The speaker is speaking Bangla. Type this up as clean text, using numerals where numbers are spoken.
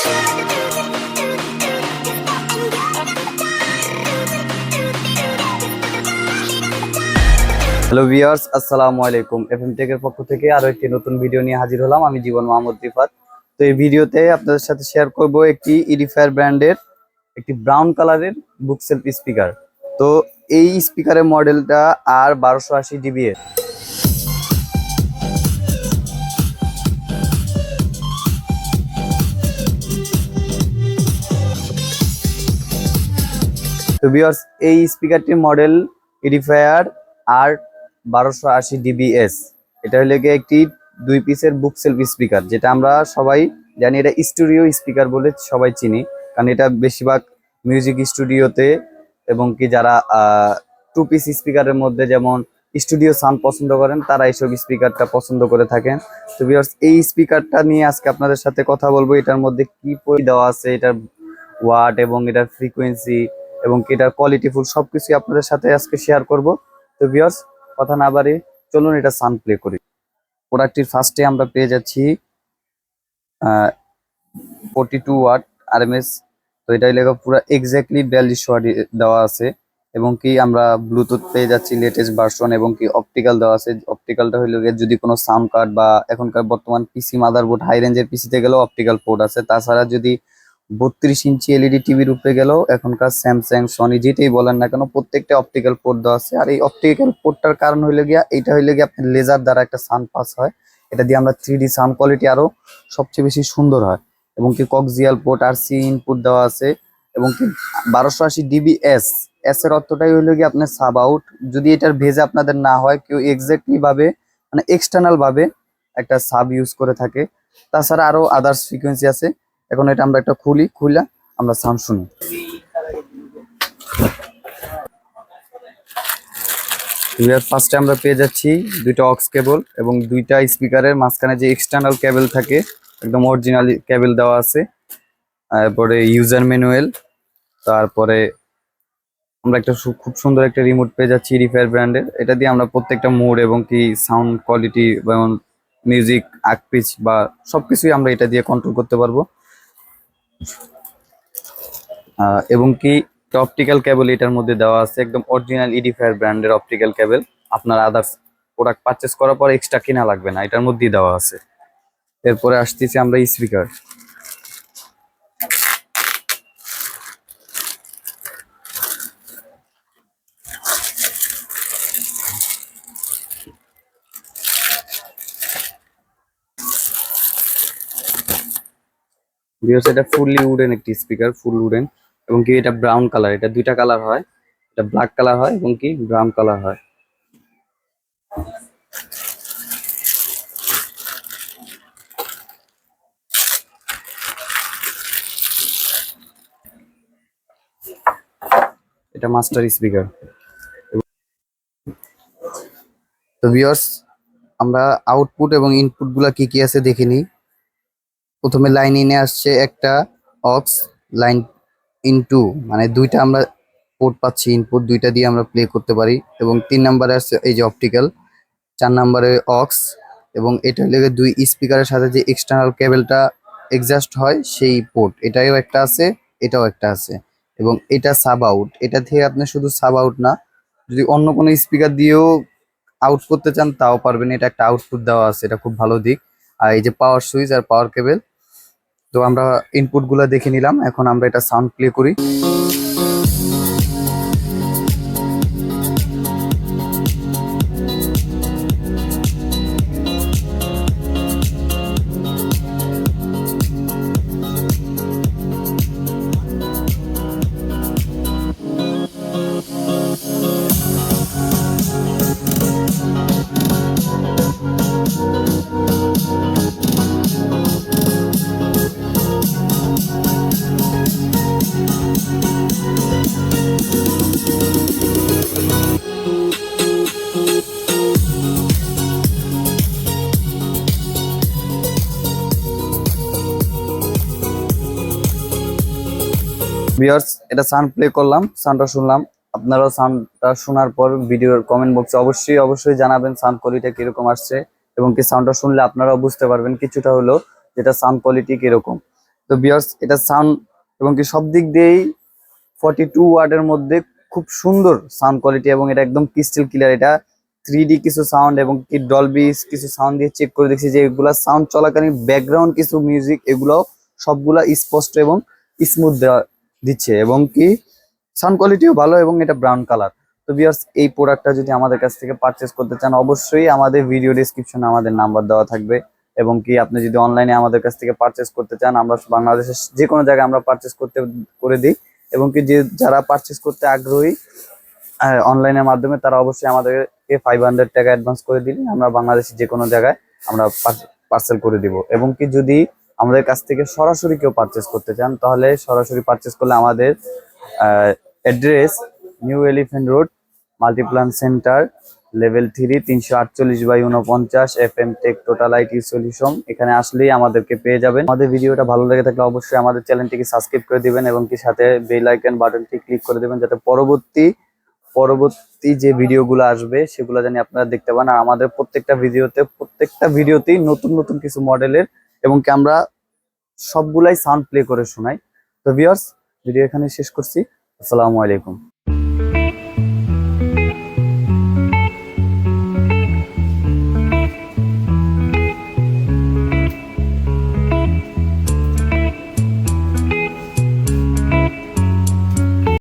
হ্যালো ভিউয়ার্স, আসসালামু আলাইকুম। এফএম টেকের পক্ষ থেকে আরো একটি নতুন ভিডিও নিয়ে হাজির হলাম। আমি জীবন মোহাম্মদ রিফাত। তো এই ভিডিওতে আপনাদের সাথে শেয়ার করব একটি এডিফায়ার ব্র্যান্ডের একটি ব্রাউন কালারের বুকসেলফ স্পিকার। তো এই স্পিকারের মডেলটা R1280 এর। তো ভিউয়ার্স, এই স্পিকারটির মডেল এডিফায়ার R1280 DBS। এটা হলো গিয়ে একটি 2 পিসের বুকসেলফ স্পিকার, যেটা আমরা সবাই জানি। এটা স্টুডিও স্পিকার বলে সবাই চিনি, কারণ এটা বেশিরভাগ মিউজিক স্টুডিওতে এবং কি যারা 2 পিস স্পিকারের মধ্যে যেমন স্টুডিও সাউন্ড পছন্দ করেন, তারা এইসব স্পিকারটা পছন্দ করে থাকেন। তো ভিউয়ার্স, এই স্পিকারটা নিয়ে আজকে আপনাদের সাথে কথা বলবো। এটার মধ্যে কি দেওয়া আছে, এটার ওয়াট এবং এটার ফ্রিকোয়েন্সি এবং এটার কোয়ালিটি ফুল সবকিছু আপনাদের সাথে আজকে শেয়ার করব। তো ভিউয়ার্স, কথা না বাড়ি চলুন এটা সাউন্ড প্লে করি। প্রোডাক্টটির ফার্স্টে আমরা পেয়ে যাচ্ছি 42 ওয়াট আরএমএস। তো এটাই লেখা পুরো এক্স্যাক্টলি 42 ওয়াট দেওয়া আছে। এবং কি আমরা ব্লুটুথ পেয়ে যাচ্ছি লেটেস্ট ভার্সন, এবং কি অপটিক্যাল দেওয়া আছে। অপটিক্যালটা হইলো গিয়ে যদি কোনো সাউন্ড কার্ড বা এখনকার বর্তমান পিসি মাদারবোর্ড হাই রেঞ্জের পিসিতে গেলেও অপটিক্যাল পোর্ট আছে। তাছাড়া যদি 32 ইঞ্চি এলইডি টিভির উপরে গেলেও এখনকার স্যামসাং, সনি যেটাই বলেন না কেন, প্রত্যেকটা অপটিক্যাল পোর্ট দেওয়া আছে। আর এই অপটিক্যাল পোর্টটার কারণ হইলো গিয়া, এইটা হইলো গিয়ে আপনার লেজার দ্বারা একটা সাউন্ড পাস হয়। এটা দিয়ে আমরা 3D সাউন্ড কোয়ালিটি আরো সবচেয়ে বেশি সুন্দর হয়। এবং কি কক্সিয়াল পোর্ট আর সি ইনপুট দেওয়া আছে। এবং কি 1280 DBS এস এর অর্থটাই হইলো গিয়ে আপনার সাব আউট। যদি এটার ভেজে আপনাদের না হয়, কেউ এক্স্যাক্টলি ভাবে মানে এক্সটার্নাল ভাবে একটা সাব ইউজ করে থাকে। তাছাড়া আরো আদার্স ফ্রিকোয়েন্সি আছে। এখন এটা আমরা একটা খুলে আমরা সাউন্ড শুনি। ফার্স্টে আমরা পেয়ে যাচ্ছি দুইটা অক্স কেবল এবং দুইটা স্পিকারের মাঝখানে যে এক্সটার্নাল কেবল থাকে, একদম অরিজিনাল কেবল দেওয়া আছে। তারপরে ইউজার ম্যানুয়াল। তারপরে আমরা একটা খুব সুন্দর একটা রিমোট পেয়ে যাচ্ছি এডিফায়ার ব্র্যান্ডের। এটা দিয়ে আমরা প্রত্যেকটা মোড এবং কি সাউন্ড কোয়ালিটি এবং মিউজিক আগ পিচ বা সবকিছুই আমরা এটা দিয়ে কন্ট্রোল করতে পারবো। এবং কি অপটিক্যাল কেবল এটার মধ্যে দেওয়া আছে, একদম অরিজিনাল এডিফায়ার ব্র্যান্ডের অপটিক্যাল কেবল। আপনার আদার্স প্রোডাক্ট পারচেস করার পর এক্সট্রা কিনা লাগবে না, এটার মধ্যেই দেওয়া আছে। এরপরে আসতেছি আমরা স্পিকার। এটা ফুললি উডেন একটি স্পিকার, ফুল উডেন। এবং কি এটা ব্রাউন কালার, এটা দুইটা কালার হয়, এটা ব্ল্যাক কালার হয় এবং কি ব্রাউন কালার হয়। এটা মাস্টার স্পিকার। তো ভিউয়ার্স, আমরা আউটপুট এবং ইনপুট গুলা কি কি আছে দেখে নিই। প্রথমে লাইন ইনে আসছে একটা অক্স, লাইন ইন টু মানে দুইটা আমরা পোর্ট পাচ্ছি, ইনপুট দুইটা দিয়ে আমরা প্লে করতে পারি। এবং 3 নম্বরে আসছে এই যে অপটিক্যাল, 4 নম্বরে অক্স। এবং এটা লেগে দুই স্পিকারের সাথে যে এক্সটার্নাল কেবলটা এক্সজাস্ট হয় সেই পোর্ট, এটাও একটা আছে, এটাও একটা আছে। এবং এটা সাব আউট, এটা থেকে আপনি শুধু সাব আউট না, যদি অন্য কোনো স্পিকার দিয়েও আউট করতে চান তাও পারবেন। এটা একটা আউটপুট দেওয়া আছে, এটা খুব ভালো দিক। আর এই যে পাওয়ার সুইচ আর পাওয়ার কেবল। তো আমরা ইনপুট গুলা দেখে নিলাম, এখন আমরা এটা সাউন্ড প্লে করি। ভিউয়ার্স, এটা সাউন্ড প্লে করলাম, সাউন্ডটা শুনলাম। আপনারাও সাউন্ডটা শোনার পর ভিডিওর কমেন্ট বক্সে অবশ্যই জানাবেন সাউন্ড কোয়ালিটি কিরকম আসছে। এবং কি সাউন্ডটা শুনলে আপনারাও বুঝতে পারবেন কিছুটা হলো যেটা সাউন্ড কোয়ালিটি কিরকম। তো ভিউয়ার্স এটা সাউন্ড এবং কি সব দিক দিয়েই 42 ওয়াটের মধ্যে খুব সুন্দর সাউন্ড কোয়ালিটি এবং এটা একদম ক্রিস্টাল ক্লিয়ার। এটা 3D কিছু সাউন্ড এবং কি ডলবি কিছু সাউন্ড দিয়ে চেক করে দেখছি যে এগুলা সাউন্ড চলাকালীন ব্যাকগ্রাউন্ড কিছু মিউজিক এগুলো সবগুলা স্পষ্ট এবং স্মুথ দিচ্ছে এবং কি সাউন্ড কোয়ালিটিও ভালো এবং এটা ব্রাউন কালার। তো ভিউয়ার্স এই প্রোডাক্টটা যদি আমাদের কাছ থেকে পারচেস করতে চান অবশ্যই আমাদের ভিডিও ডেসক্রিপশনে আমাদের নাম্বার দেওয়া থাকবে এবং কি আপনি যদি অনলাইনে আমাদের কাছ থেকে পারচেস করতে চান আমরা বাংলাদেশের যে কোনো জায়গায় আমরা পারচেস করে দিই এবং কি যারা পারচেস করতে আগ্রহী অনলাইনের মাধ্যমে তারা অবশ্যই আমাদেরকে 500 টাকা অ্যাডভান্স করে দিলে আমরা বাংলাদেশের যে কোনো জায়গায় আমরা পার্সেল করে দিব এবং কি যদি আমাদের কাছ থেকে সরাসরি কেউ পারচেস করতে চান তাহলে সরাসরি পারচেস করলে আমাদের address new elephant road Multiplan centre level 3 348/49 FM take total IT solution. এখানে আসলেই আমাদেরকে পেয়ে যাবেন। আমাদের ভিডিওটা ভালো লেগে থাকলে অবশ্যই আমাদের চ্যানেলটিকে সাবস্ক্রাইব করে দিবেন এবং কি সাথে বেল আইকন বাটনটি ক্লিক করে দিবেন যাতে পরবর্তী যে ভিডিওগুলো আসবে সেগুলো জানি আপনারা দেখতে পান। আর আমাদের প্রত্যেকটা ভিডিওতেই নতুন নতুন কিছু মডেলের এবং কি আমরা সবগুলাই সাউন্ড প্লে করে শোনাই। তো ভিউয়ার্স ভিডিও এখানে শেষ করছি। আসসালামু আলাইকুম।